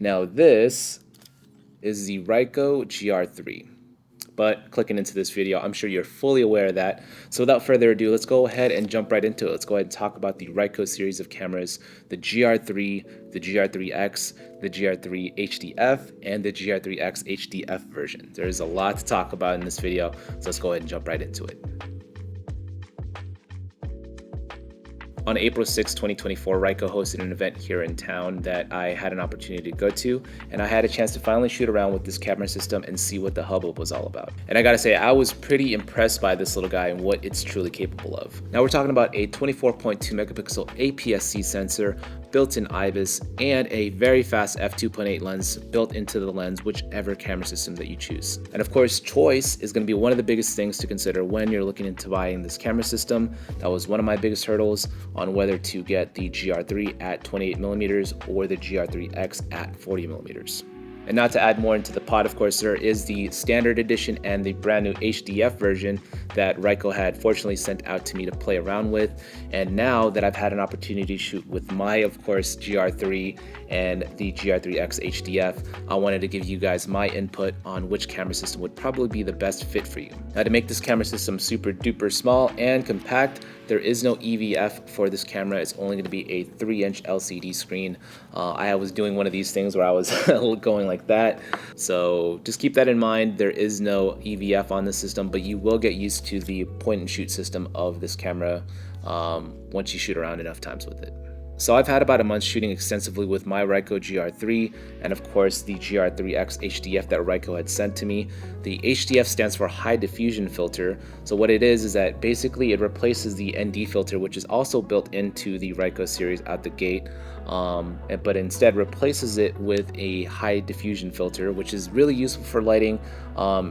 Now this is the RICOH GR III. But clicking into this video, I'm sure you're fully aware of that. So without further ado, let's go ahead and jump right into it. Let's go ahead and talk about the RICOH series of cameras, the GR3, the GR IIIx, the GR III HDF, and the GR IIIx HDF version. There's a lot to talk about in this video, so let's go ahead and jump right into it. On April 6, 2024, RICOH hosted an event here in town that I had an opportunity to go to, and I had a chance to finally shoot around with this camera system and see what the hubbub was all about. And I gotta say, I was pretty impressed by this little guy and what it's truly capable of. Now we're talking about a 24.2 megapixel APS-C sensor, built-in IBIS, and a very fast f2.8 lens built into the lens, whichever camera system that you choose. And of course, choice is going to be one of the biggest things to consider when you're looking into buying this camera system. That was one of my biggest hurdles on whether to get the GR3 at 28mm or the GR IIIx at 40mm. And not to add more into the pot, of course, there is the standard edition and the brand new HDF version that RICOH had fortunately sent out to me to play around with. And now that I've had an opportunity to shoot with my, of course, GR3 and the GR IIIx HDF, I wanted to give you guys my input on which camera system would probably be the best fit for you. Now, to make this camera system super duper small and compact, there is no EVF for this camera. It's only going to be a 3-inch LCD screen. I was doing one of these things where I was going like that. So just keep that in mind. There is no EVF on the system, but you will get used to the point and shoot system of this camera once you shoot around enough times with it. So I've had about a month shooting extensively with my RICOH GR3 and of course the GR IIIx HDF that RICOH had sent to me. The HDF stands for High Diffusion Filter. So what it is that basically it replaces the ND filter, which is also built into the RICOH series out the gate, but instead replaces it with a high diffusion filter, which is really useful for lighting.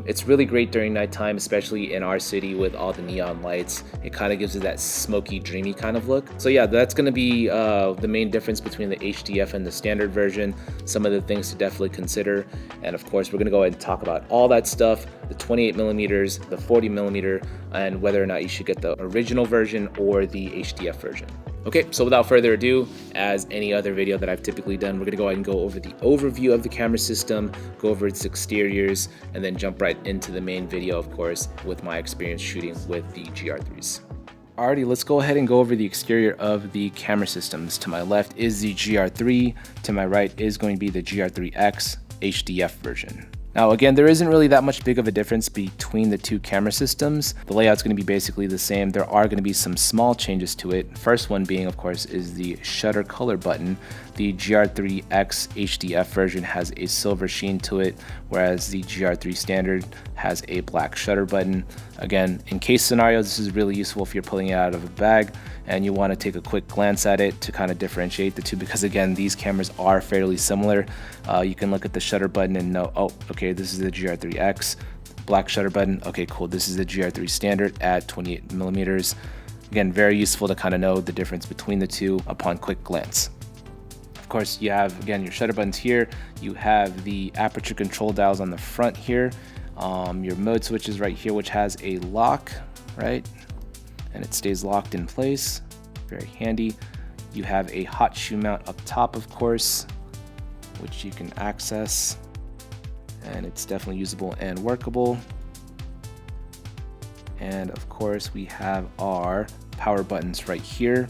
It's really great during nighttime, especially in our city with all the neon lights. It kind of gives it that smoky, dreamy kind of look. So yeah, that's going to be the main difference between the HDF and the standard version, some of the things to definitely consider. And of course, we're going to go ahead and talk about all that stuff, the 28mm, the 40mm, and whether or not you should get the original version or the HDF version. Okay, so without further ado, as any other video that I've typically done, we're going to go ahead and go over the overview of the camera system, go over its exteriors, and then jump right into the main video, of course, with my experience shooting with the GR3s. Alrighty, let's go ahead and go over the exterior of the camera systems. To my left is the GR3, to my right is going to be the GR IIIx HDF version. Now again, there isn't really that much big of a difference between the two camera systems. The layout's going to be basically the same. There are going to be some small changes to it. First one being, of course, is the shutter color button. The GR IIIx HDF version has a silver sheen to it, whereas the GR3 standard has a black shutter button. Again, in case scenarios, this is really useful if you're pulling it out of a bag and you want to take a quick glance at it to kind of differentiate the two, because again, these cameras are fairly similar. You can look at the shutter button and know, oh, okay, this is the GR IIIx, black shutter button. Okay, cool, this is the GR3 standard at 28mm. Again, very useful to kind of know the difference between the two upon quick glance. Of course, you have, again, your shutter buttons here. You have the aperture control dials on the front here. Your mode switches right here, which has a lock, right? And it stays locked in place. Very handy. You have a hot shoe mount up top, of course, which you can access, and it's definitely usable and workable. And of course, we have our power buttons right here.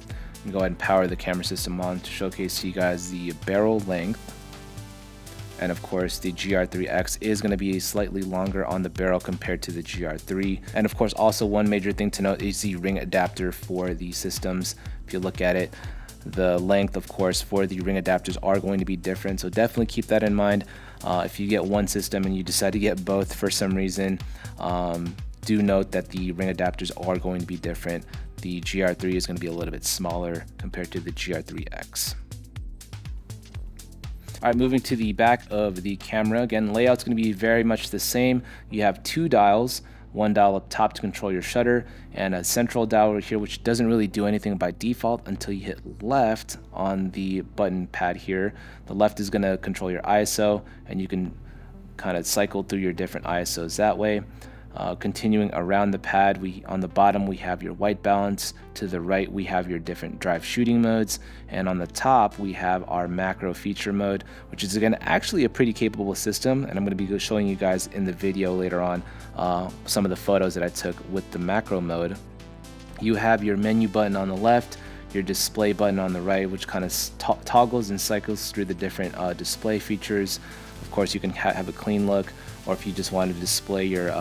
Go ahead and power the camera system on to showcase to you guys the barrel length. And of course, the GR IIIx is going to be slightly longer on the barrel compared to the GR3. And of course, also one major thing to note is the ring adapter for the systems. If you look at it, the length, of course, for the ring adapters are going to be different. So definitely keep that in mind. If you get one system and you decide to get both for some reason, do note that the ring adapters are going to be different. The GR3 is going to be a little bit smaller compared to the GR IIIx. All right, moving to the back of the camera. Again, layout's going to be very much the same. You have two dials, one dial up top to control your shutter, and a central dial right here, which doesn't really do anything by default until you hit left on the button pad here. The left is going to control your ISO, and you can kind of cycle through your different ISOs that way. Continuing around the pad, on the bottom we have your white balance, to the right we have your different drive shooting modes, and on the top we have our macro feature mode, which is again actually a pretty capable system, and I'm going to be showing you guys in the video later on some of the photos that I took with the macro mode. You have your menu button on the left, your display button on the right, which kind of toggles and cycles through the different display features. Of course, you can have a clean look, or if you just want to display your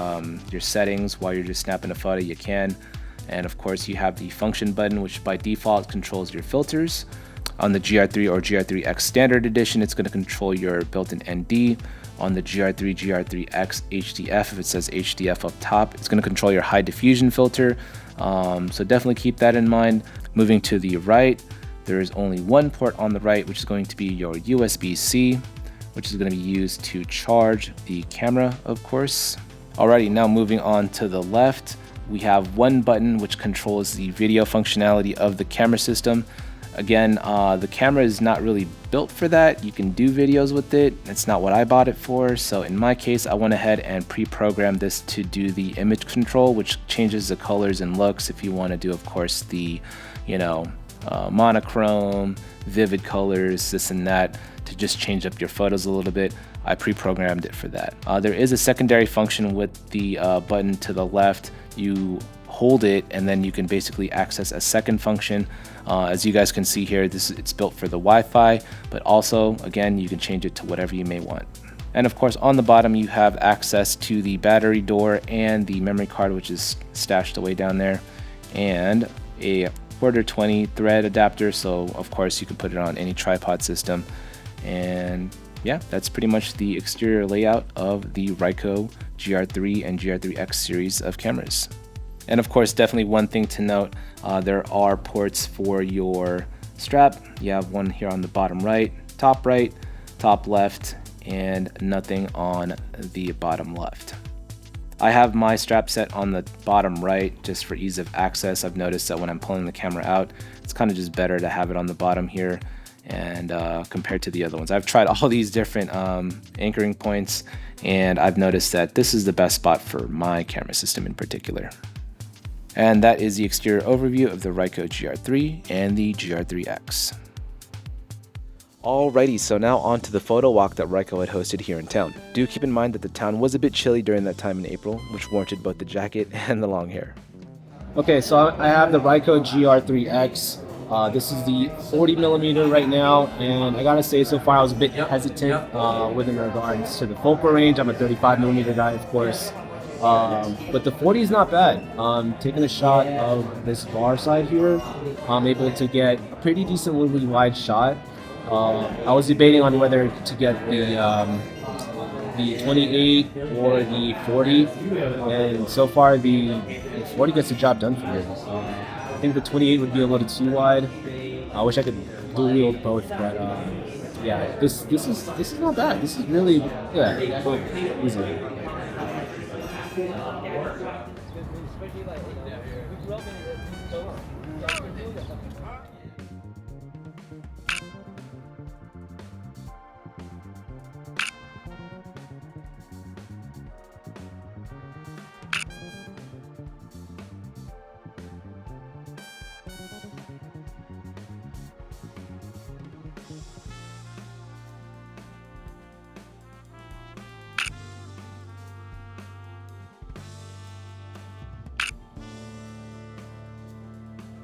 settings while you're just snapping a photo, you can. And of course, you have the function button, which by default controls your filters. On the GR3 or GR3X Standard Edition, it's going to control your built-in ND. On the GR3, GR3X HDF, if it says HDF up top, it's going to control your high diffusion filter. So definitely keep that in mind. Moving to the right, there is only one port on the right, which is going to be your USB-C, which is going to be used to charge the camera, of course. Alrighty, now moving on to the left, we have one button which controls the video functionality of the camera system. Again, the camera is not really built for that. You can do videos with it. It's not what I bought it for. So in my case, I went ahead and pre-programmed this to do the image control, which changes the colors and looks. If you want to do, of course, the, monochrome, vivid colors, this and that, to just change up your photos a little bit, I pre-programmed it for that. There is a secondary function with the button to the left. You hold it and then you can basically access a second function. As you guys can see here, it's built for the Wi-Fi, but also again you can change it to whatever you may want. And of course on the bottom you have access to the battery door and the memory card, which is stashed away down there, and a quarter 20 thread adapter, so of course you can put it on any tripod system. And yeah, that's pretty much the exterior layout of the RICOH GR3 and GR3X series of cameras. And of course, definitely one thing to note, there are ports for your strap. You have one here on the bottom right, top left, and nothing on the bottom left. I have my strap set on the bottom right just for ease of access. I've noticed that when I'm pulling the camera out, it's kind of just better to have it on the bottom here, and compared to the other ones. I've tried all these different anchoring points, and I've noticed that this is the best spot for my camera system in particular. And that is the exterior overview of the RICOH GR3 and the GR3X. Alrighty, so now on to the photo walk that RICOH had hosted here in town. Do keep in mind that the town was a bit chilly during that time in April, which warranted both the jacket and the long hair. Okay, so I have the RICOH GR3X. This is the 40mm right now, and I gotta say, so far I was a bit hesitant with regards to the focal range. I'm a 35mm guy, of course. But the 40 is not bad. Taking a shot of this far side here, I'm able to get a pretty decently wide shot. I was debating on whether to get the 28 or the 40, and so far the 40 gets the job done for me. I think the 28 would be a little too wide. I wish I could dual wield both, but yeah, this is not bad. This is really, yeah, easy.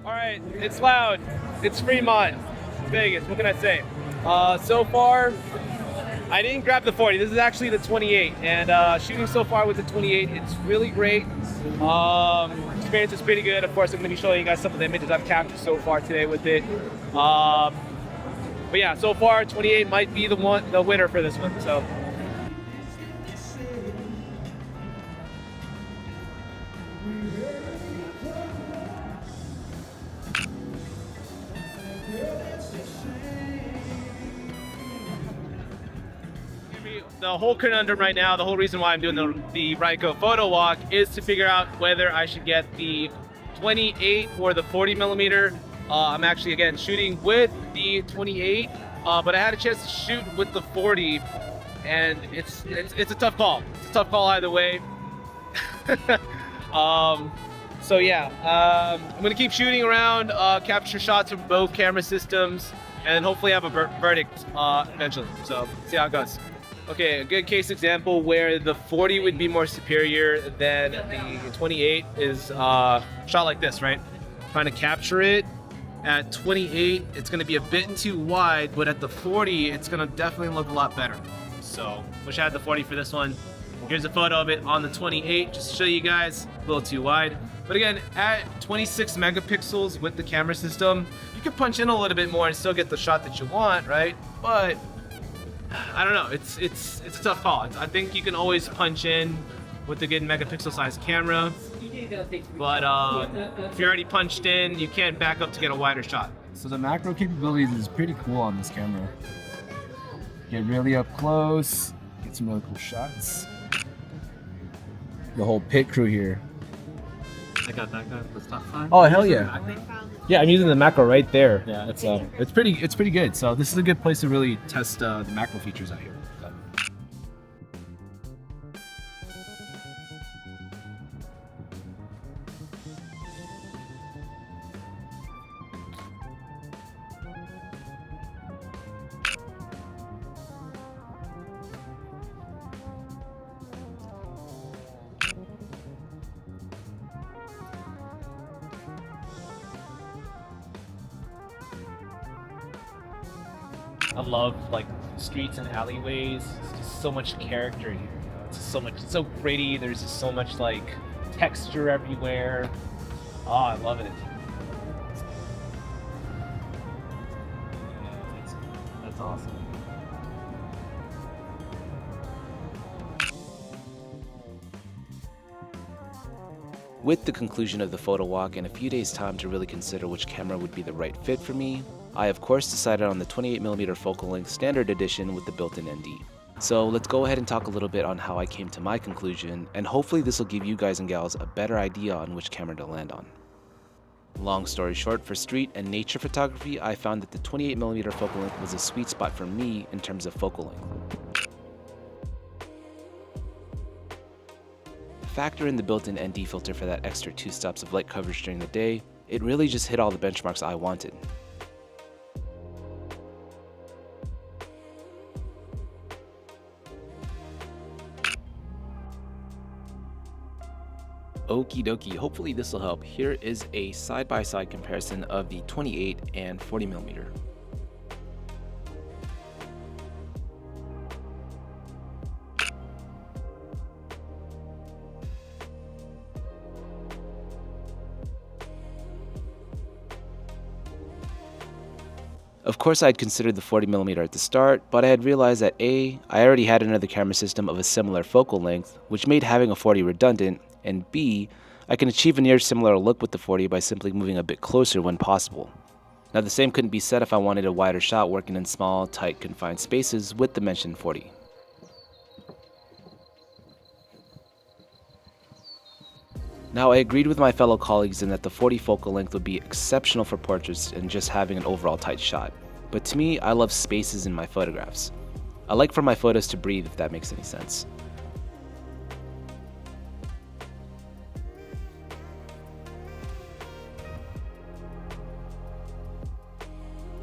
All right, it's loud. It's Fremont, Vegas. What can I say? So far, I didn't grab the 40. This is actually the 28, and shooting so far with the 28, it's really great. Experience is pretty good. Of course, I'm going to be showing you guys some of the images I've captured so far today with it. But yeah, so far 28 might be the winner for this one. So. The whole conundrum right now, the whole reason why I'm doing the RICOH photo walk is to figure out whether I should get the 28 or the 40mm. I'm actually, again, shooting with the 28, but I had a chance to shoot with the 40, and it's a tough call. It's a tough call either way. So yeah, I'm gonna keep shooting around, capture shots from both camera systems, and hopefully have a verdict eventually. So see how it goes. Okay, a good case example where the 40 would be more superior than the 28 is shot like this, right? Trying to capture it at 28, it's gonna be a bit too wide, but at the 40, it's gonna definitely look a lot better. So wish I had the 40 for this one. Here's a photo of it on the 28, just to show you guys, a little too wide. But again, at 26 megapixels with the camera system, you can punch in a little bit more and still get the shot that you want, right? But I don't know, it's a tough call. I think you can always punch in with a good megapixel size camera, but if you're already punched in, you can't back up to get a wider shot. So the macro capabilities is pretty cool on this camera. Get really up close, get some really cool shots. The whole pit crew here. I got that guy. Let's top five. Oh hell yeah! Yeah, I'm using the macro right there. Yeah, it's pretty good. So this is a good place to really test the macro features out here. I love like streets and alleyways. It's just so much character here. It's just so much. It's so pretty. There's just so much like texture everywhere. Oh, I love it. That's awesome. With the conclusion of the photo walk and a few days' time to really consider which camera would be the right fit for me, I of course decided on the 28mm focal length standard edition with the built-in ND. So let's go ahead and talk a little bit on how I came to my conclusion, and hopefully this will give you guys and gals a better idea on which camera to land on. Long story short, for street and nature photography, I found that the 28mm focal length was a sweet spot for me in terms of focal length. Factor in the built-in ND filter for that extra 2 stops of light coverage during the day, it really just hit all the benchmarks I wanted. Okie dokie, hopefully this will help. Here is a side-by-side comparison of the 28 and 40mm. Of course I had considered the 40mm at the start, but I had realized that A, I already had another camera system of a similar focal length, which made having a 40 redundant, and B, I can achieve a near similar look with the 40 by simply moving a bit closer when possible. Now the same couldn't be said if I wanted a wider shot working in small, tight, confined spaces with the mentioned 40. Now I agreed with my fellow colleagues in that the 40 focal length would be exceptional for portraits and just having an overall tight shot, but to me I love spaces in my photographs. I like for my photos to breathe, if that makes any sense.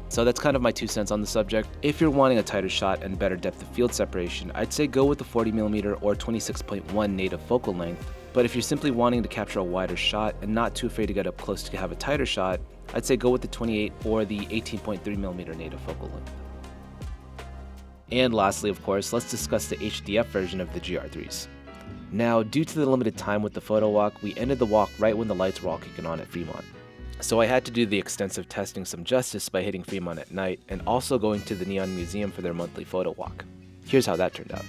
So that's kind of my 2 cents on the subject. If you're wanting a tighter shot and better depth of field separation, I'd say go with the 40mm or 26.1 native focal length, but if you're simply wanting to capture a wider shot and not too afraid to get up close to have a tighter shot, I'd say go with the 28 or the 18.3mm native focal length. And lastly, of course, let's discuss the HDF version of the GR3s. Now, due to the limited time with the photo walk, we ended the walk right when the lights were all kicking on at Fremont. So I had to do the extensive testing some justice by hitting Fremont at night and also going to the Neon Museum for their monthly photo walk. Here's how that turned out.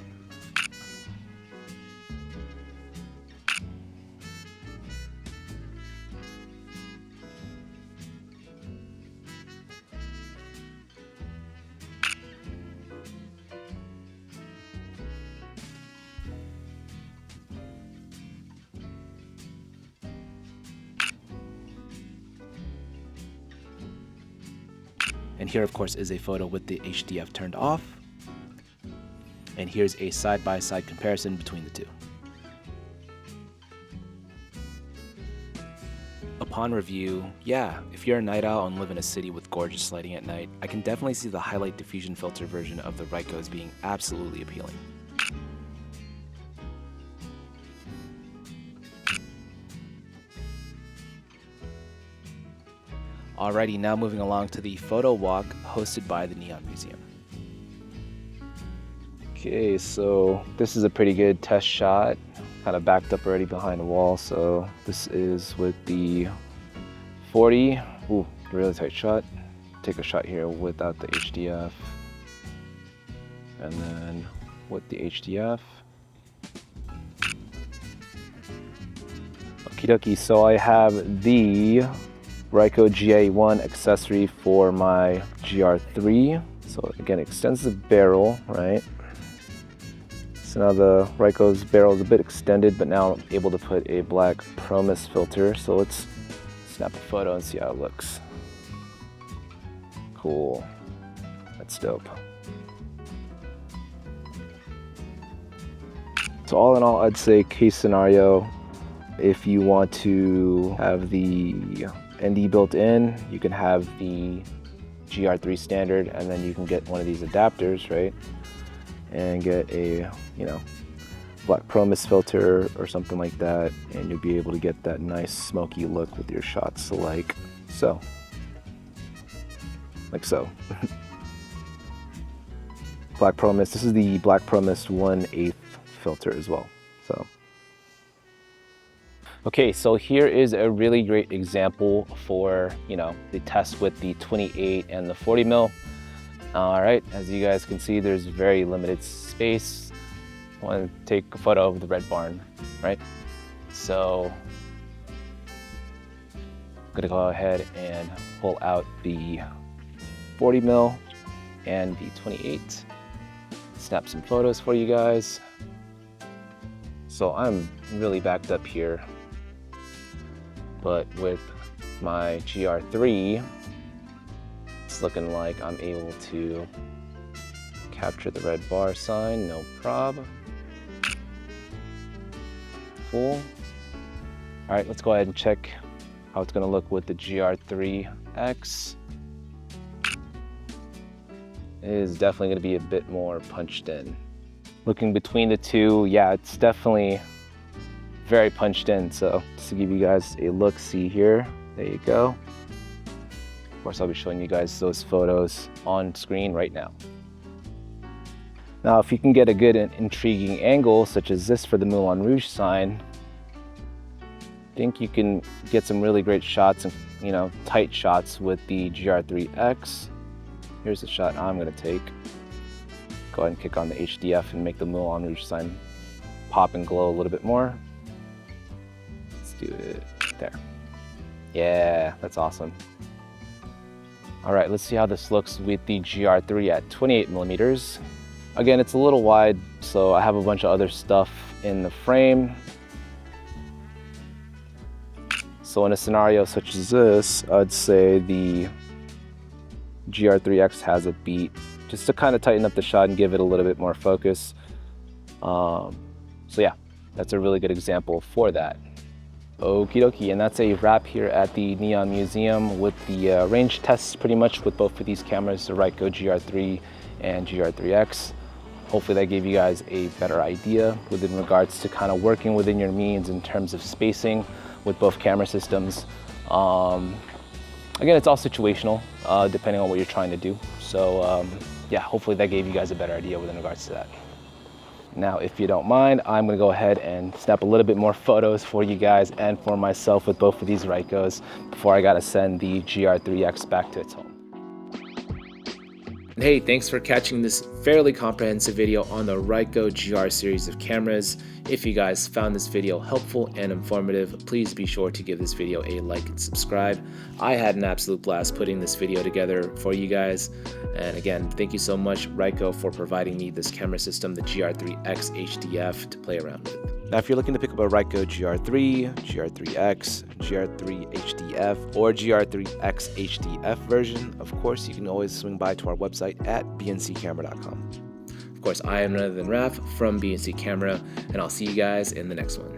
And here, of course, is a photo with the HDF turned off. And here's a side-by-side comparison between the two. upon review, yeah, if you're a night owl and live in a city with gorgeous lighting at night, I can definitely see the highlight diffusion filter version of the RICOH as being absolutely appealing. Alrighty, now moving along to the photo walk hosted by the Neon Museum. Okay, so this is a pretty good test shot, kind of backed up already behind the wall. So this is with the 40, ooh, really tight shot. Take a shot here without the HDF, and then with the HDF. Okie dokie, so I have the RICOH GR1 accessory for my GR3. So again, extensive barrel, right? So now the RICOH's barrel is a bit extended, but now I'm able to put a black promise filter. So let's snap a photo and see how it looks. Cool, that's dope. So all in all, I'd say case scenario, if you want to have the ND built in, you can have the GR3 standard, and then you can get one of these adapters, right? And get a, you know, black promise filter or something like that, and you'll be able to get that nice smoky look with your shots like so. Like so. Black promise, this is the black promise 1/8 filter as well, so. Okay, so here is a really great example for, you know, the test with the 28 and the 40 mil. All right, as you guys can see, there's very limited space. I want to take a photo of the red barn, right? So I'm gonna go ahead and pull out the 40 mil and the 28. Snap some photos for you guys. So I'm really backed up here, but with my GR3, it's looking like I'm able to capture the red bar sign, no prob. Cool. All right, let's go ahead and check how it's gonna look with the GR IIIx. It is definitely gonna be a bit more punched in. Looking between the two, yeah, it's definitely very punched in. So just to give you guys a look, see here, there you go. Of course, I'll be showing you guys those photos on screen right now. Now, if you can get a good and intriguing angle, such as this for the Moulin Rouge sign, I think you can get some really great shots and, you know, tight shots with the GR IIIx. Here's the shot I'm gonna take. Go ahead and kick on the HDF and make the Moulin Rouge sign pop and glow a little bit more. Let's do it there. Yeah, that's awesome. All right, let's see how this looks with the GR3 at 28 millimeters. Again, it's a little wide, so I have a bunch of other stuff in the frame. So in a scenario such as this, I'd say the GR IIIx has a beat, just to kind of tighten up the shot and give it a little bit more focus. So yeah, that's a really good example for that. Okie dokie, and that's a wrap here at the Neon Museum with the range tests pretty much with both of these cameras, the RICOH GR3 and GR IIIx. Hopefully that gave you guys a better idea within regards to kind of working within your means in terms of spacing with both camera systems. Again, it's all situational, depending on what you're trying to do. So yeah, hopefully that gave you guys a better idea within regards to that. Now, if you don't mind, I'm gonna go ahead and snap a little bit more photos for you guys and for myself with both of these RICOHs before I gotta send the GR IIIx back to its home. Hey, thanks for catching this fairly comprehensive video on the RICOH GR series of cameras. If you guys found this video helpful and informative, please be sure to give this video a like and subscribe. I had an absolute blast putting this video together for you guys. And again, thank you so much, RICOH, for providing me this camera system, the GR IIIx HDF, to play around with. Now, if you're looking to pick up a RICOH GR3, GR IIIx, GR3 HDF, or GR IIIx HDF version, of course, you can always swing by to our website at bncamera.com. Of course, I am none other than Raph from B&C Camera, and I'll see you guys in the next one.